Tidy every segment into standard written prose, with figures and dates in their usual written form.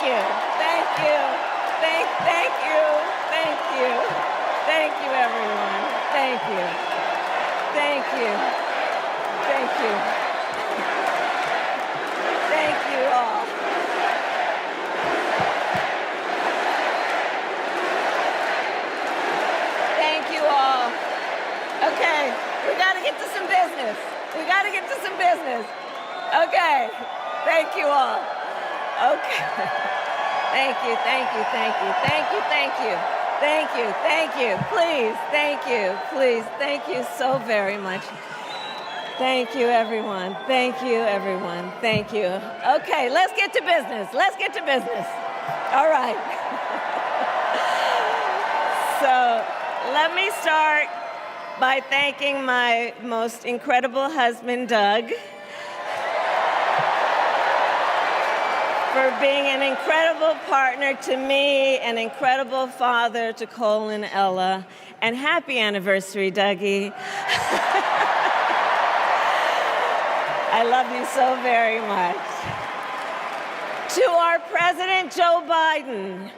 you, thank you, thank you, thank you. Thank you, everyone. Thank you. Thank you. Thank you. Thank you all. Thank you all. Okay, we got to get to some business. We got to get to some business. Okay, thank you all. Okay. Thank you, thank you, thank you, thank you, thank you. Thank you, thank you, please, thank you, please, thank you so very much. Thank you, everyone. Thank you, everyone. Thank you. Okay, let's get to business. Let's get to business. All right. So let me start by thanking my most incredible husband, Doug, for being an incredible partner to me, an incredible father to Cole and Ella, and happy anniversary, Dougie. I love you so very much. To our President, Joe Biden.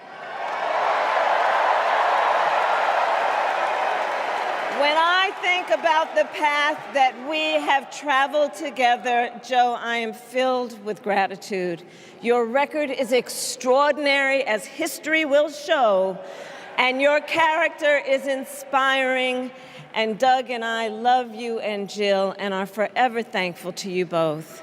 When I think about the path that we have traveled together, Joe, I am filled with gratitude. Your record is extraordinary, as history will show, and your character is inspiring. And Doug and I love you and Jill and are forever thankful to you both.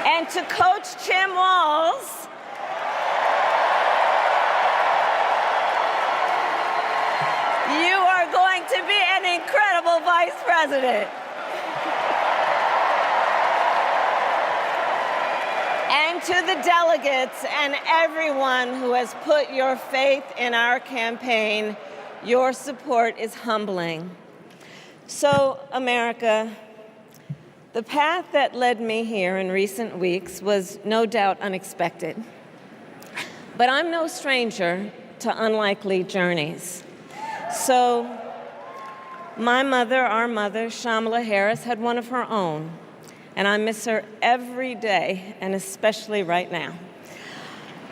And to Coach Tim Walz, you are going to be an incredible vice president. And to the delegates and everyone who has put your faith in our campaign, your support is humbling. So, America, the path that led me here in recent weeks was no doubt unexpected. But I'm no stranger to unlikely journeys. So my mother, our mother, Kamala Harris, had one of her own, and I miss her every day, and especially right now.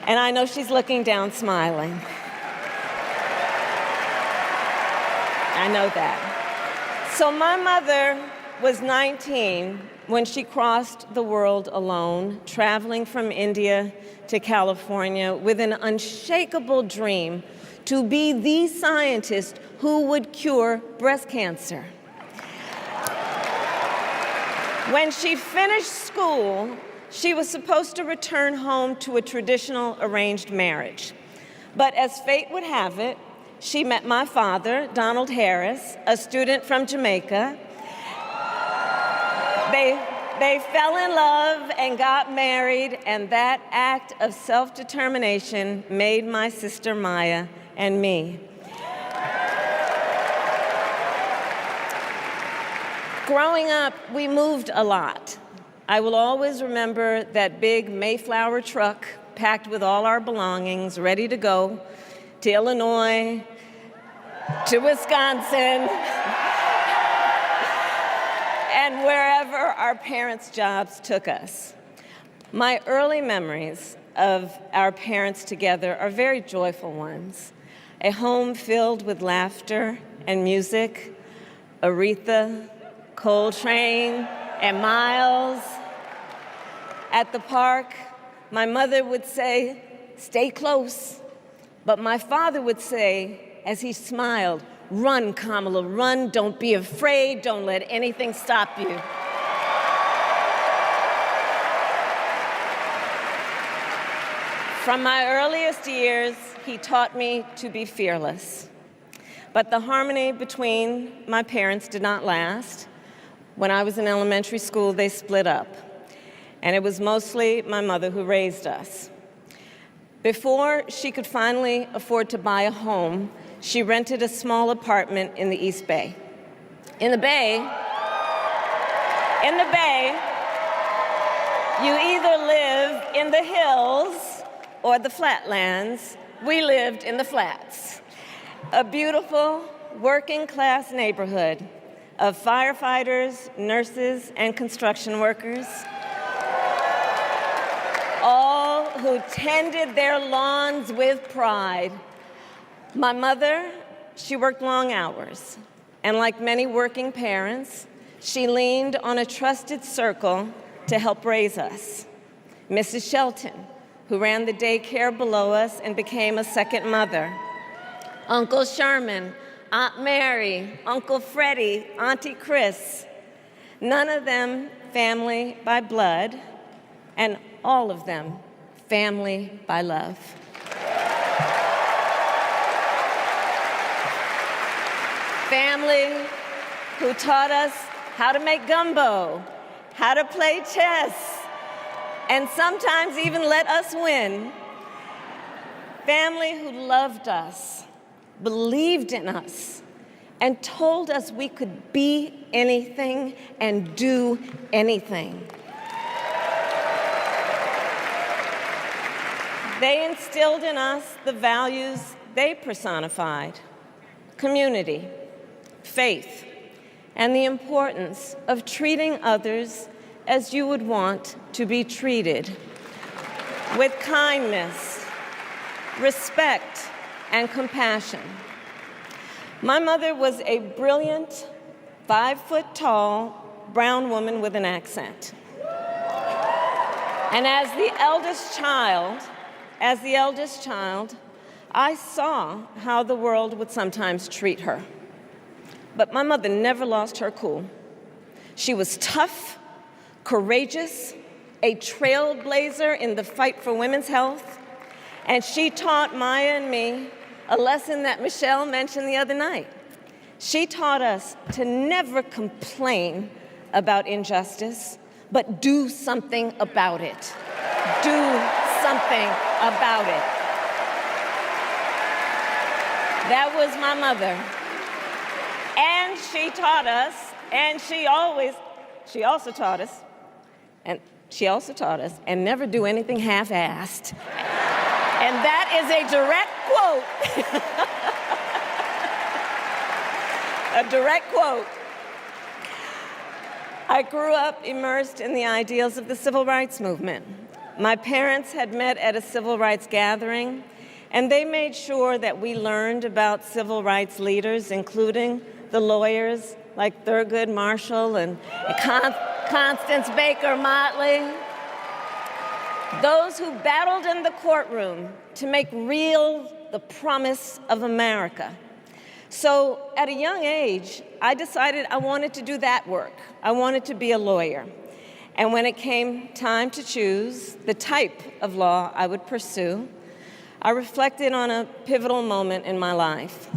And I know she's looking down smiling. I know that. So my mother was 19 when she crossed the world alone, traveling from India to California with an unshakable dream to be the scientist who would cure breast cancer. When she finished school, she was supposed to return home to a traditional arranged marriage. But as fate would have it, she met my father, Donald Harris, a student from Jamaica. They fell in love and got married, and that act of self-determination made my sister Maya and me. Growing up, we moved a lot. I will always remember that big Mayflower truck packed with all our belongings, ready to go to Illinois, to Wisconsin, and wherever our parents' jobs took us. My early memories of our parents together are very joyful ones. A home filled with laughter and music, Aretha, Coltrane, and Miles. At the park, my mother would say, "Stay close." But my father would say, as he smiled, "Run, Kamala, run. Don't be afraid. Don't let anything stop you." From my earliest years, he taught me to be fearless. But the harmony between my parents did not last. When I was in elementary school, they split up. And it was mostly my mother who raised us. Before she could finally afford to buy a home, she rented a small apartment in the East Bay. In the Bay, you either live in the hills or the flatlands. We lived in the flats. A beautiful working-class neighborhood, of firefighters, nurses, and construction workers, all who tended their lawns with pride. My mother, she worked long hours, and like many working parents, she leaned on a trusted circle to help raise us. Mrs. Shelton, who ran the daycare below us and became a second mother. Uncle Sherman, Aunt Mary, Uncle Freddie, Auntie Chris. None of them family by blood, and all of them family by love. Family who taught us how to make gumbo, how to play chess, and sometimes even let us win. Family who loved us, believed in us, and told us we could be anything and do anything. They instilled in us the values they personified: community, faith, and the importance of treating others as you would want to be treated, with kindness, respect, and compassion. My mother was a brilliant, 5-foot-tall, brown woman with an accent. And as the eldest child, I saw how the world would sometimes treat her. But my mother never lost her cool. She was tough, courageous, a trailblazer in the fight for women's health, and she taught Maya and me a lesson that Michelle mentioned the other night. She taught us to never complain about injustice, but do something about it. Do something about it. That was my mother. And she taught us, and she also taught us, and never do anything half-assed. And that is a direct quote. A direct quote. I grew up immersed in the ideals of the civil rights movement. My parents had met at a civil rights gathering, and they made sure that we learned about civil rights leaders, including the lawyers like Thurgood Marshall and Constance Baker Motley, those who battled in the courtroom to make real the promise of America. So at a young age, I decided I wanted to do that work. I wanted to be a lawyer. And when it came time to choose the type of law I would pursue, I reflected on a pivotal moment in my life.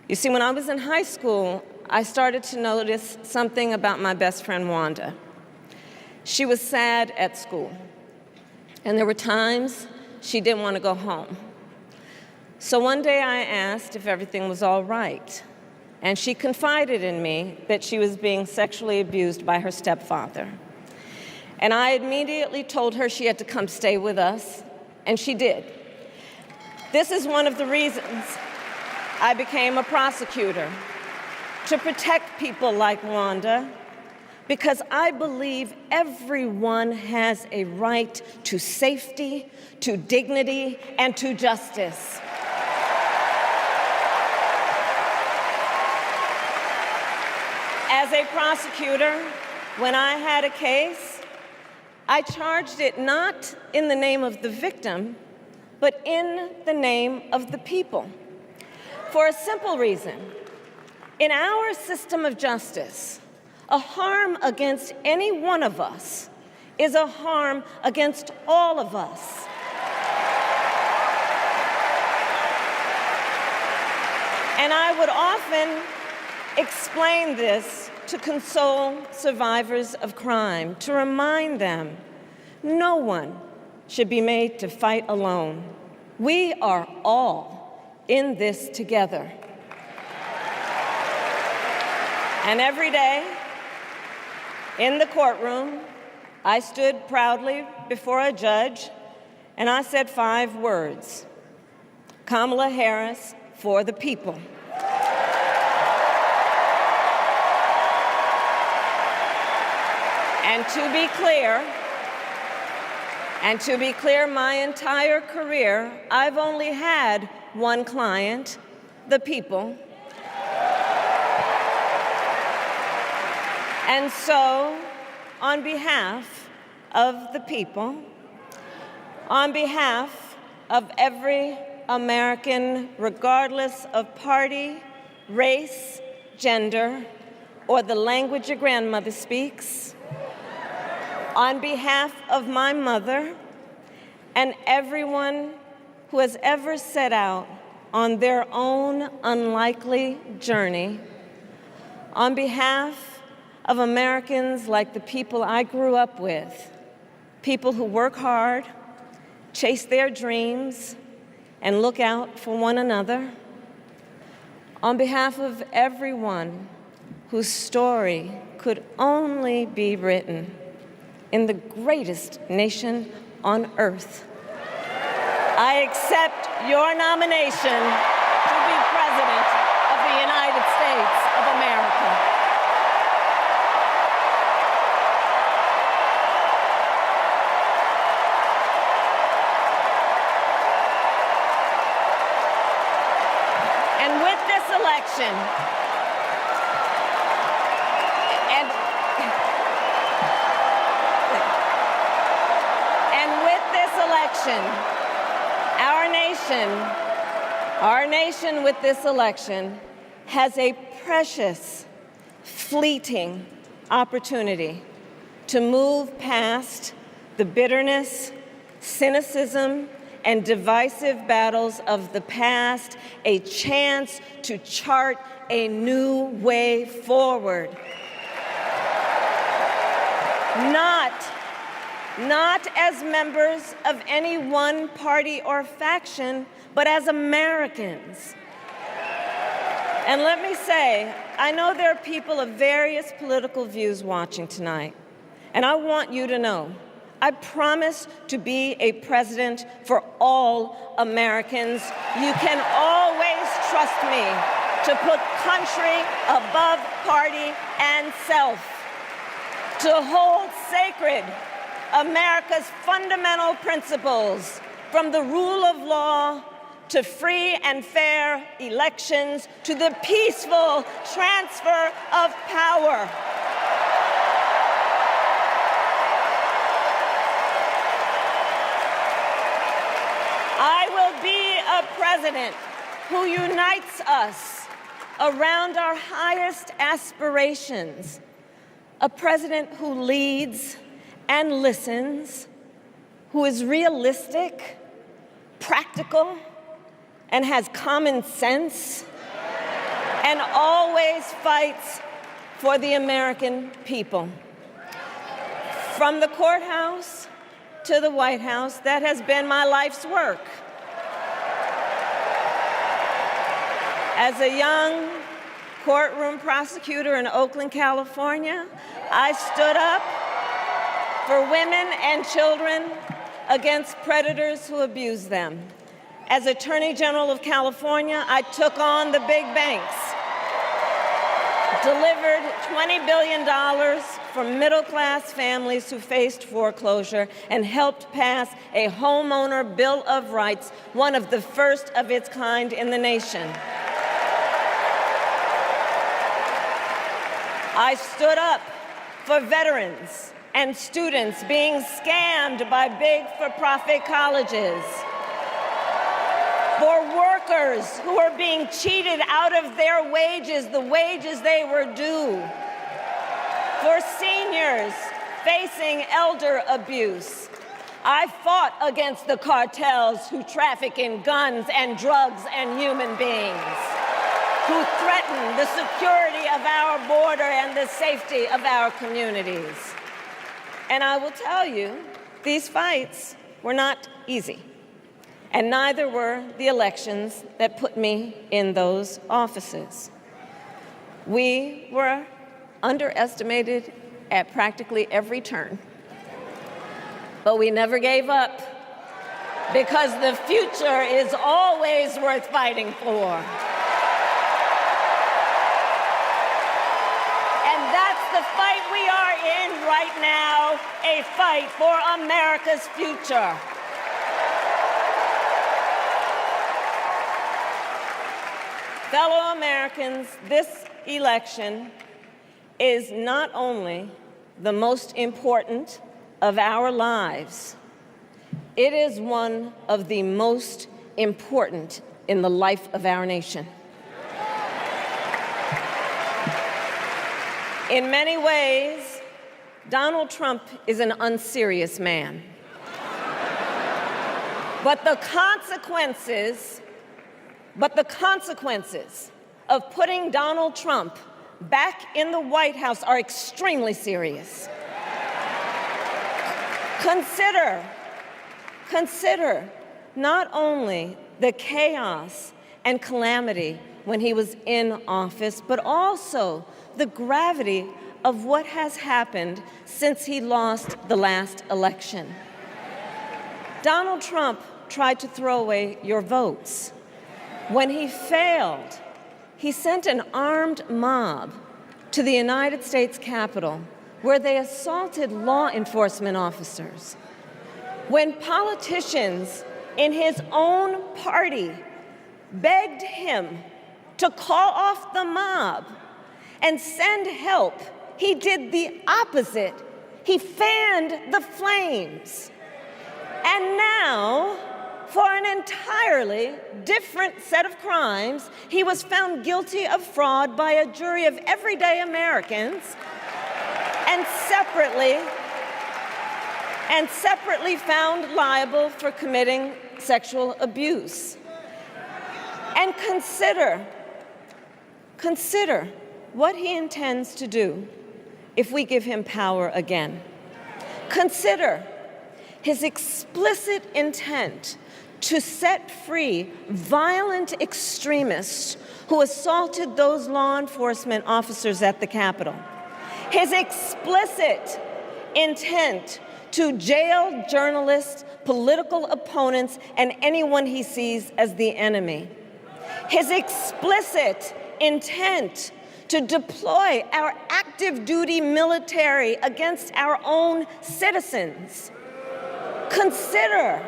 You see, when I was in high school, I started to notice something about my best friend, Wanda. She was sad at school, and there were times she didn't want to go home. So one day I asked if everything was all right, and she confided in me that she was being sexually abused by her stepfather. And I immediately told her she had to come stay with us, and she did. This is one of the reasons I became a prosecutor, to protect people like Wanda, because I believe everyone has a right to safety, to dignity, and to justice. As a prosecutor, when I had a case, I charged it not in the name of the victim, but in the name of the people. For a simple reason. In our system of justice, a harm against any one of us is a harm against all of us. And I would often explain this to console survivors of crime, to remind them no one should be made to fight alone. We are all in this together. And every day in the courtroom, I stood proudly before a judge and I said 5 words: Kamala Harris for the people. And to be clear, my entire career, I've only had one client, the people. And so, on behalf of the people, on behalf of every American, regardless of party, race, gender, or the language your grandmother speaks, on behalf of my mother and everyone who has ever set out on their own unlikely journey, on behalf of Americans like the people I grew up with, people who work hard, chase their dreams, and look out for one another, on behalf of everyone whose story could only be written in the greatest nation on earth, I accept your nomination to be President of the United States of America. And with this election, our nation with this election has a precious, fleeting opportunity to move past the bitterness, cynicism, and divisive battles of the past, a chance to chart a new way forward. Not as members of any one party or faction, but as Americans. And let me say, I know there are people of various political views watching tonight, and I want you to know, I promise to be a president for all Americans. You can always trust me to put country above party and self, to hold sacred America's fundamental principles, from the rule of law to free and fair elections to the peaceful transfer of power. I will be a president who unites us around our highest aspirations, a president who leads and listens, who is realistic, practical, and has common sense, and always fights for the American people. From the courthouse to the White House, that has been my life's work. As a young courtroom prosecutor in Oakland, California, I stood up for women and children against predators who abuse them. As Attorney General of California, I took on the big banks, delivered $20 billion for middle-class families who faced foreclosure, and helped pass a homeowner Bill of Rights, one of the first of its kind in the nation. I stood up for veterans and students being scammed by big for-profit colleges, for workers who are being cheated out of their wages, the wages they were due, for seniors facing elder abuse. I fought against the cartels who traffic in guns and drugs and human beings, who threaten the security of our border and the safety of our communities. And I will tell you, these fights were not easy, and neither were the elections that put me in those offices. We were underestimated at practically every turn, but we never gave up, because the future is always worth fighting for. And that's the fight we are in right now a fight for America's future. Fellow Americans, this election is not only the most important of our lives, it is one of the most important in the life of our nation. In many ways, Donald Trump is an unserious man. But the consequences of putting Donald Trump back in the White House are extremely serious. Consider not only the chaos and calamity when he was in office, but also the gravity of what has happened since he lost the last election. Donald Trump tried to throw away your votes. When he failed, he sent an armed mob to the United States Capitol, where they assaulted law enforcement officers. When politicians in his own party begged him to call off the mob and send help, he did the opposite. He fanned the flames. And now, for an entirely different set of crimes, he was found guilty of fraud by a jury of everyday Americans and separately found liable for committing sexual abuse. And consider what he intends to do if we give him power again. Consider his explicit intent to set free violent extremists who assaulted those law enforcement officers at the Capitol. His explicit intent to jail journalists, political opponents, and anyone he sees as the enemy. His explicit intent to deploy our active duty military against our own citizens. Consider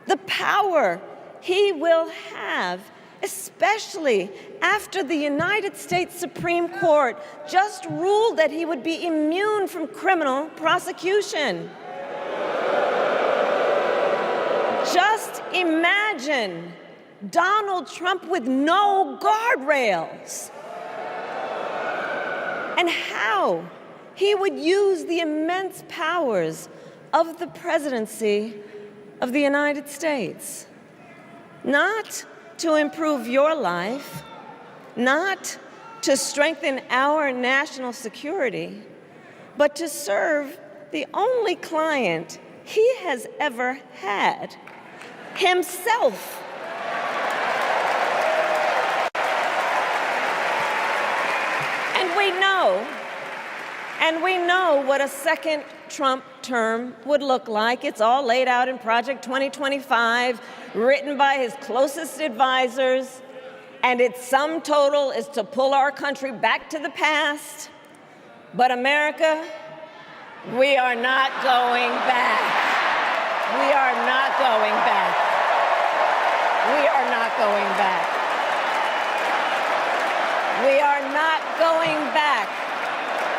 the power he will have, especially after the United States Supreme Court just ruled that he would be immune from criminal prosecution. Just imagine Donald Trump with no guardrails, and how he would use the immense powers of the presidency of the United States, not to improve your life, not to strengthen our national security, but to serve the only client he has ever had, himself. And we know what a second Trump term would look like. It's all laid out in Project 2025, written by his closest advisors, and its sum total is to pull our country back to the past. But America, we are not going back. We are not going back. We are not going back. We are not going back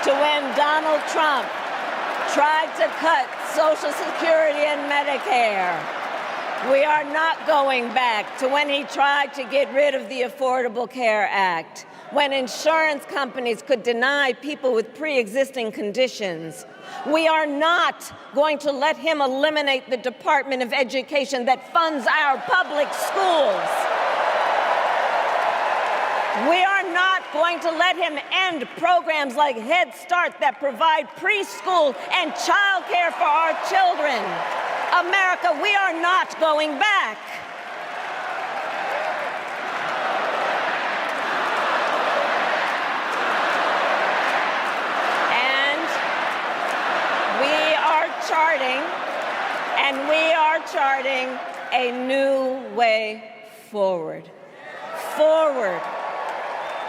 to when Donald Trump tried to cut Social Security and Medicare. We are not going back to when he tried to get rid of the Affordable Care Act, when insurance companies could deny people with pre-existing conditions. We are not going to let him eliminate the Department of Education that funds our public schools. We are not going to let him end programs like Head Start that provide preschool and child care for our children. America, we are not going back. And we are charting a new way forward.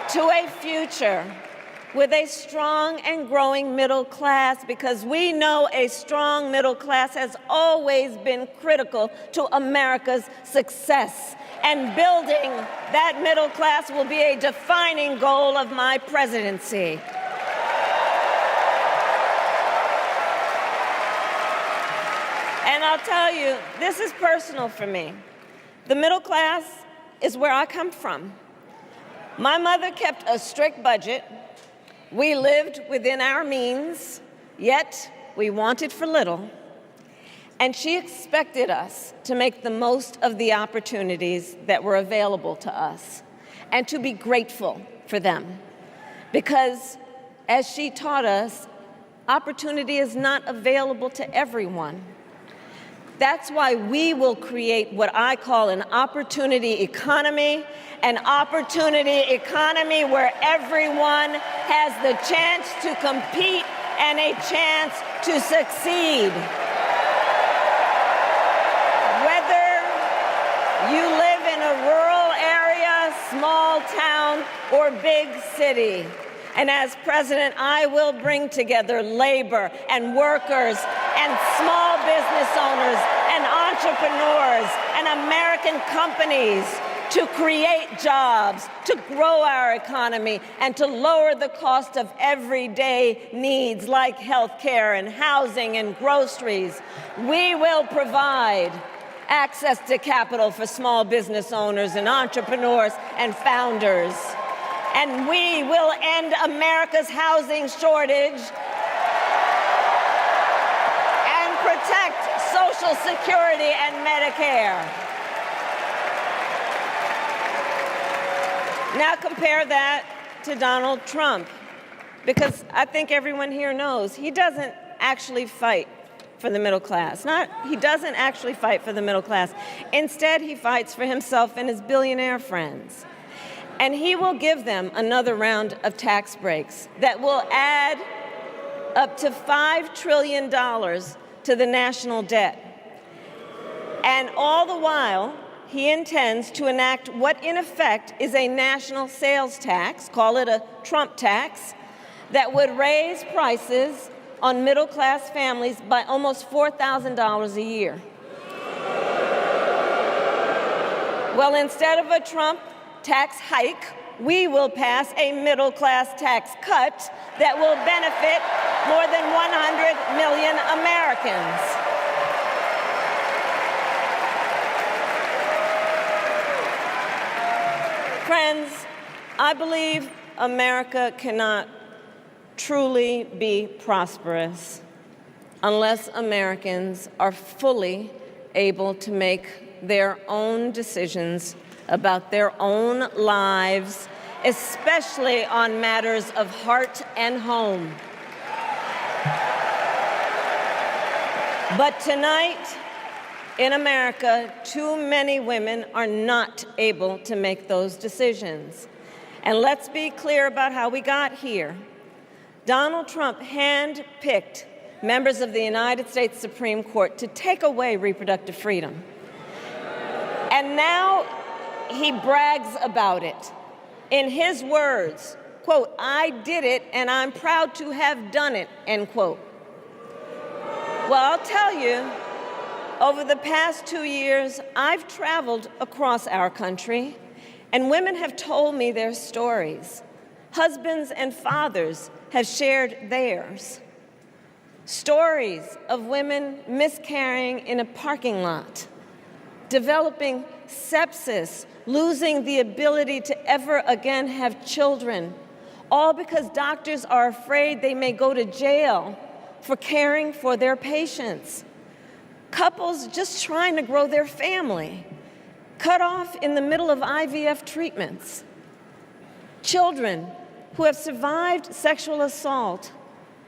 To a future with a strong and growing middle class, because we know a strong middle class has always been critical to America's success. And building that middle class will be a defining goal of my presidency. And I'll tell you, this is personal for me. The middle class is where I come from. My mother kept a strict budget. We lived within our means, yet we wanted for little. And she expected us to make the most of the opportunities that were available to us and to be grateful for them. Because, as she taught us, opportunity is not available to everyone. That's why we will create what I call an opportunity economy where everyone has the chance to compete and a chance to succeed. Whether you live in a rural area, small town, or big city. And as president, I will bring together labor and workers and small business owners and entrepreneurs and American companies to create jobs, to grow our economy, and to lower the cost of everyday needs like health care and housing and groceries. We will provide access to capital for small business owners and entrepreneurs and founders. And we will end America's housing shortage and protect Social Security and Medicare. Now compare that to Donald Trump, because I think everyone here knows he doesn't actually fight for the middle class. He doesn't actually fight for the middle class. Instead, he fights for himself and his billionaire friends. And he will give them another round of tax breaks that will add up to $5 trillion to the national debt. And all the while, he intends to enact what in effect is a national sales tax, call it a Trump tax, that would raise prices on middle-class families by almost $4,000 a year. Well, instead of a Trump tax hike, we will pass a middle-class tax cut that will benefit more than 100 million Americans. Friends, I believe America cannot truly be prosperous unless Americans are fully able to make their own decisions about their own lives, especially on matters of heart and home. But tonight, in America, too many women are not able to make those decisions. And let's be clear about how we got here. Donald Trump handpicked members of the United States Supreme Court to take away reproductive freedom. And now he brags about it. In his words, quote, "I did it and I'm proud to have done it," end quote. Well, I'll tell you, over the past 2 years, I've traveled across our country, and women have told me their stories. Husbands and fathers have shared theirs. Stories of women miscarrying in a parking lot, developing sepsis, losing the ability to ever again have children, all because doctors are afraid they may go to jail for caring for their patients. Couples just trying to grow their family, cut off in the middle of IVF treatments. Children who have survived sexual assault,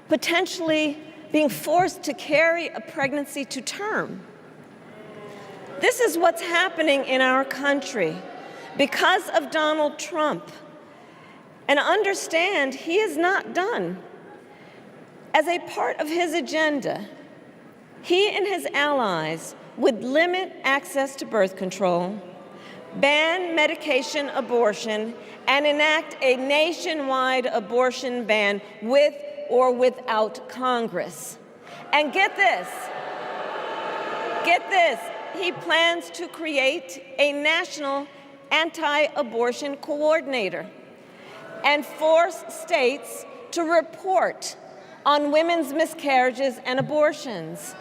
potentially being forced to carry a pregnancy to term. This is what's happening in our country because of Donald Trump. And understand, he is not done. As a part of his agenda, he and his allies would limit access to birth control, ban medication abortion, and enact a nationwide abortion ban with or without Congress. And get this, he plans to create a national anti-abortion coordinator and force states to report on women's miscarriages and abortions.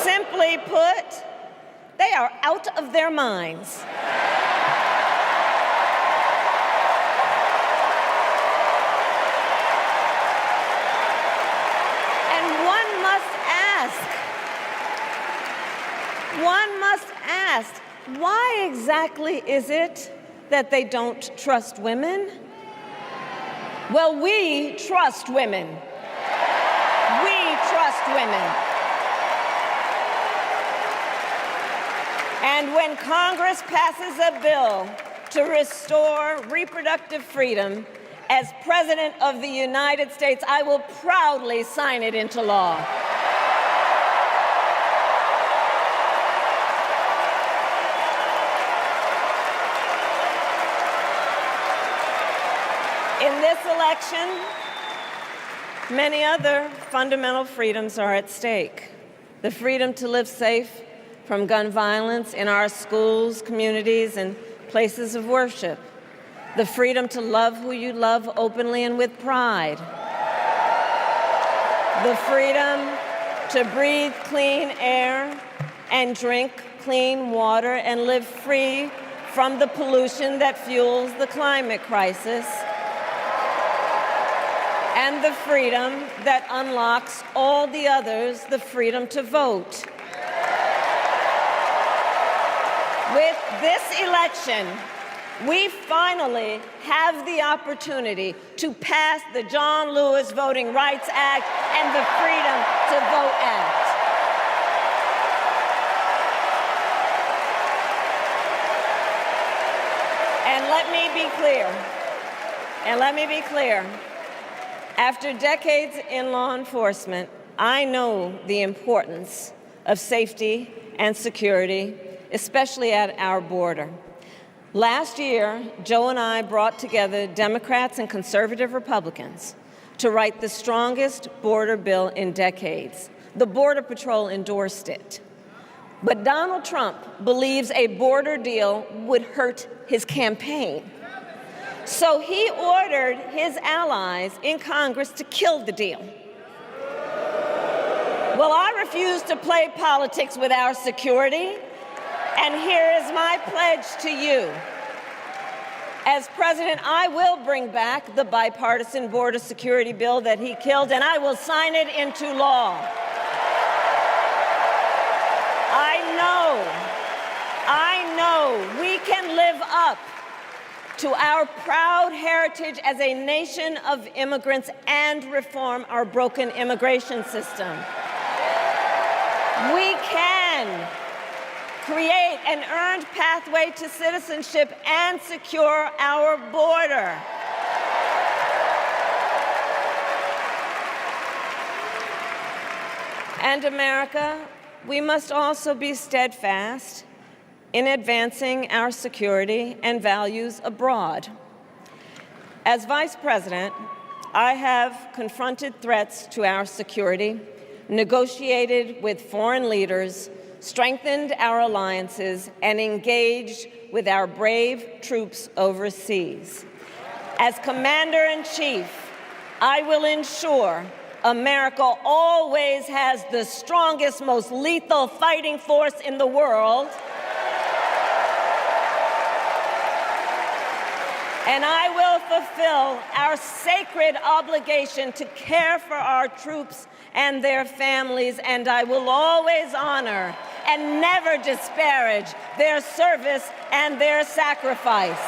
Simply put, they are out of their minds. And one must ask, why exactly is it that they don't trust women? Well, we trust women. We trust women. And when Congress passes a bill to restore reproductive freedom, as President of the United States, I will proudly sign it into law. In this election, many other fundamental freedoms are at stake. The freedom to live safe from gun violence in our schools, communities, and places of worship. The freedom to love who you love openly and with pride. The freedom to breathe clean air and drink clean water and live free from the pollution that fuels the climate crisis. And the freedom that unlocks all the others, the freedom to vote. With this election, we finally have the opportunity to pass the John Lewis Voting Rights Act and the Freedom to Vote Act. And let me be clear. After decades in law enforcement, I know the importance of safety and security, especially at our border. Last year, Joe and I brought together Democrats and conservative Republicans to write the strongest border bill in decades. The Border Patrol endorsed it. But Donald Trump believes a border deal would hurt his campaign. So he ordered his allies in Congress to kill the deal. Well, I refuse to play politics with our security, and here is my pledge to you. As president, I will bring back the bipartisan border security bill that he killed, and I will sign it into law. I know we can live up to our proud heritage as a nation of immigrants and reform our broken immigration system. We can create an earned pathway to citizenship and secure our border. And America, we must also be steadfast in advancing our security and values abroad. As Vice President, I have confronted threats to our security, negotiated with foreign leaders, strengthened our alliances, and engaged with our brave troops overseas. As Commander-in-Chief, I will ensure America always has the strongest, most lethal fighting force in the world. And I will fulfill our sacred obligation to care for our troops and their families, and I will always honor and never disparage their service and their sacrifice.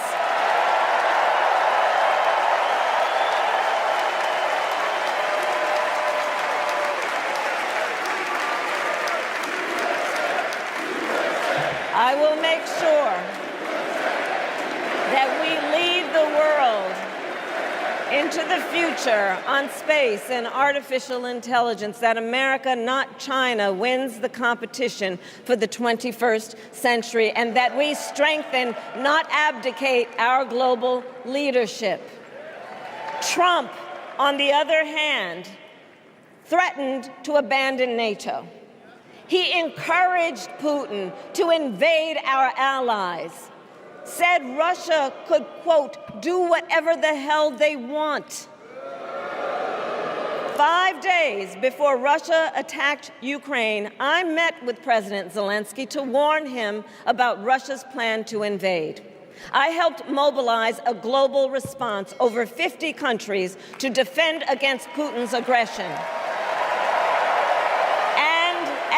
I will make sure that we lead the world into the future on space and artificial intelligence, that America, not China, wins the competition for the 21st century, and that we strengthen, not abdicate, our global leadership. Trump, on the other hand, threatened to abandon NATO. He encouraged Putin to invade our allies, said Russia could, quote, do whatever the hell they want. 5 days before Russia attacked Ukraine, I met with President Zelensky to warn him about Russia's plan to invade. I helped mobilize a global response, over 50 countries, to defend against Putin's aggression.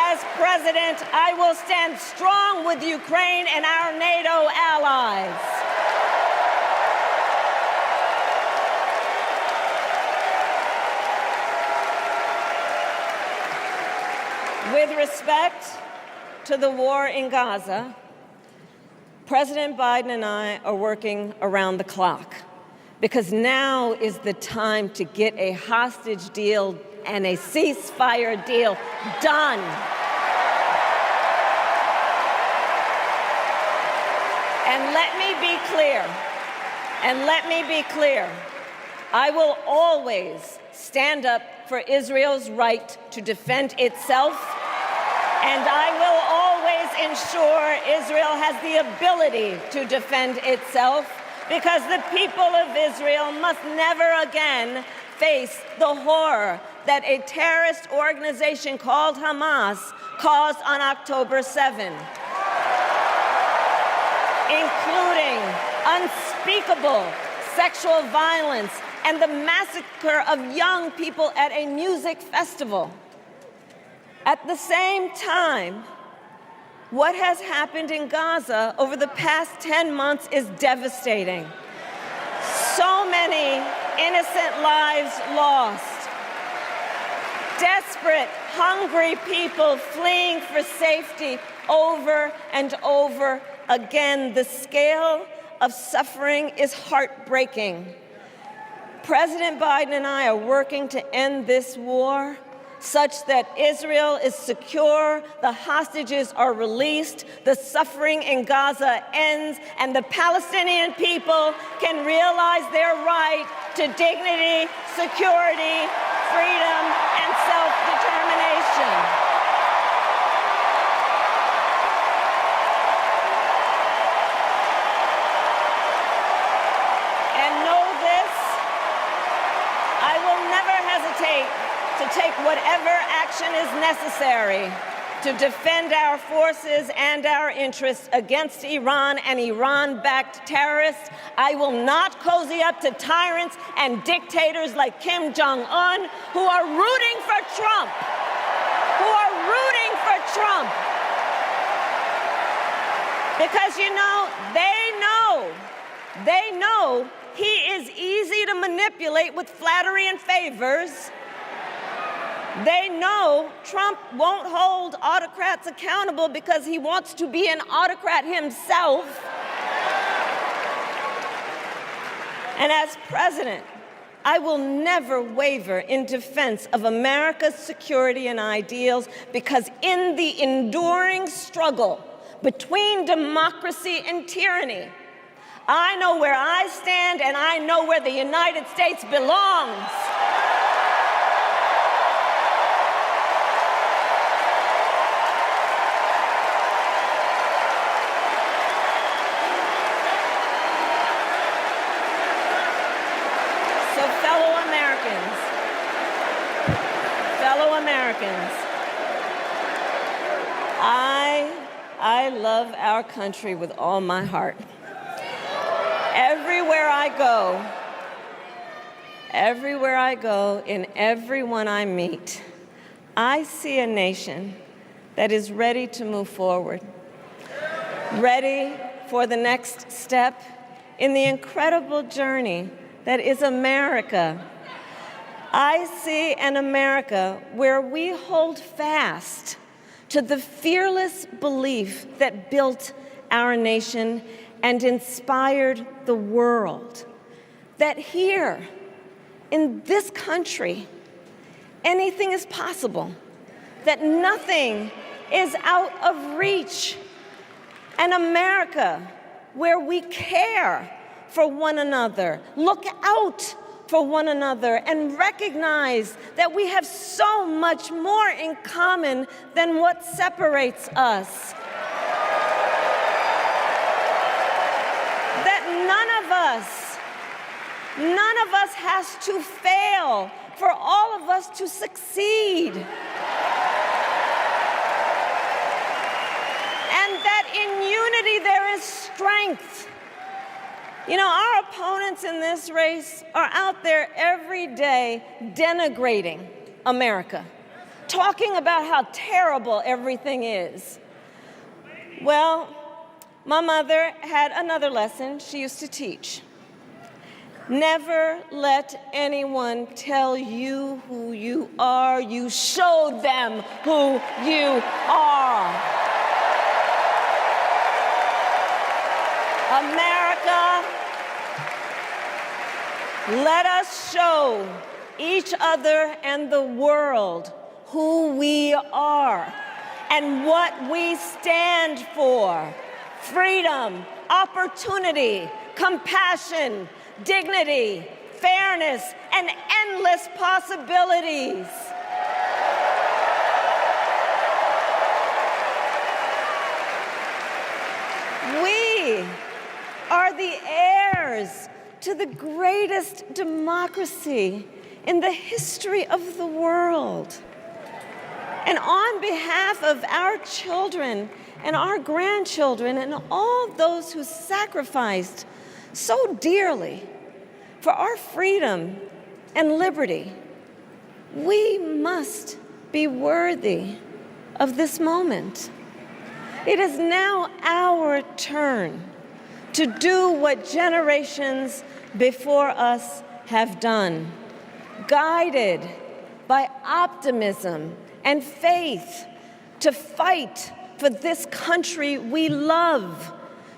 As president, I will stand strong with Ukraine and our NATO allies. With respect to the war in Gaza, President Biden and I are working around the clock, because now is the time to get a hostage deal and a ceasefire deal done. And let me be clear, I will always stand up for Israel's right to defend itself, and I will always ensure Israel has the ability to defend itself, because the people of Israel must never again face the horror that a terrorist organization called Hamas caused on October 7, including unspeakable sexual violence and the massacre of young people at a music festival. At the same time, what has happened in Gaza over the past 10 months is devastating. So many innocent lives lost. Desperate, hungry people fleeing for safety over and over again. The scale of suffering is heartbreaking. President Biden and I are working to end this war such that Israel is secure, the hostages are released, the suffering in Gaza ends, and the Palestinian people can realize their right to dignity, security, freedom, and self-determination. And know this, I will never hesitate to take whatever action is necessary to defend our forces and our interests against Iran and Iran-backed terrorists. I will not cozy up to tyrants and dictators like Kim Jong-un, who are rooting for Trump, Because, you know, they know he is easy to manipulate with flattery and favors. They know Trump won't hold autocrats accountable because he wants to be an autocrat himself. And as president, I will never waver in defense of America's security and ideals, because in the enduring struggle between democracy and tyranny, I know where I stand and I know where the United States belongs. Fellow Americans, I love our country with all my heart. Everywhere I go, in everyone I meet, I see a nation that is ready to move forward, ready for the next step in the incredible journey that is America. I see an America where we hold fast to the fearless belief that built our nation and inspired the world, that here, in this country, anything is possible, that nothing is out of reach. An America where we care for one another, look out for one another, and recognize that we have so much more in common than what separates us. That none of us has to fail for all of us to succeed. And that in unity there is strength. You know, our opponents in this race are out there every day denigrating America, talking about how terrible everything is. Well, my mother had another lesson she used to teach. Never let anyone tell you who you are. You show them who you are. America, let us show each other and the world who we are and what we stand for. Freedom, opportunity, compassion, dignity, fairness, and endless possibilities. We are the heirs to the greatest democracy in the history of the world. And on behalf of our children and our grandchildren and all those who sacrificed so dearly for our freedom and liberty, we must be worthy of this moment. It is now our turn to do what generations before us have done, guided by optimism and faith, to fight for this country we love,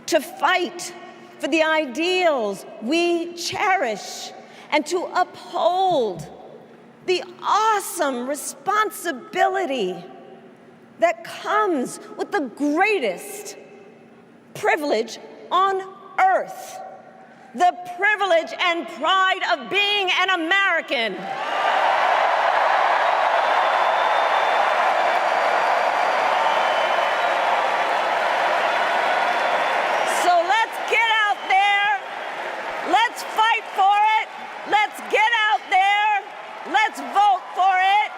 to fight for the ideals we cherish, and to uphold the awesome responsibility that comes with the greatest privilege on earth, the privilege and pride of being an American. So let's get out there, let's fight for it, let's get out there, let's vote for it,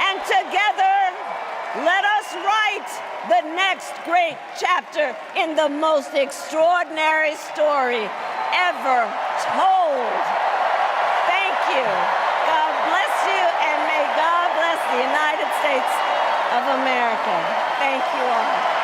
and together, let us write the next great chapter in the most extraordinary story ever told. Thank you. God bless you, and may God bless the United States of America. Thank you all.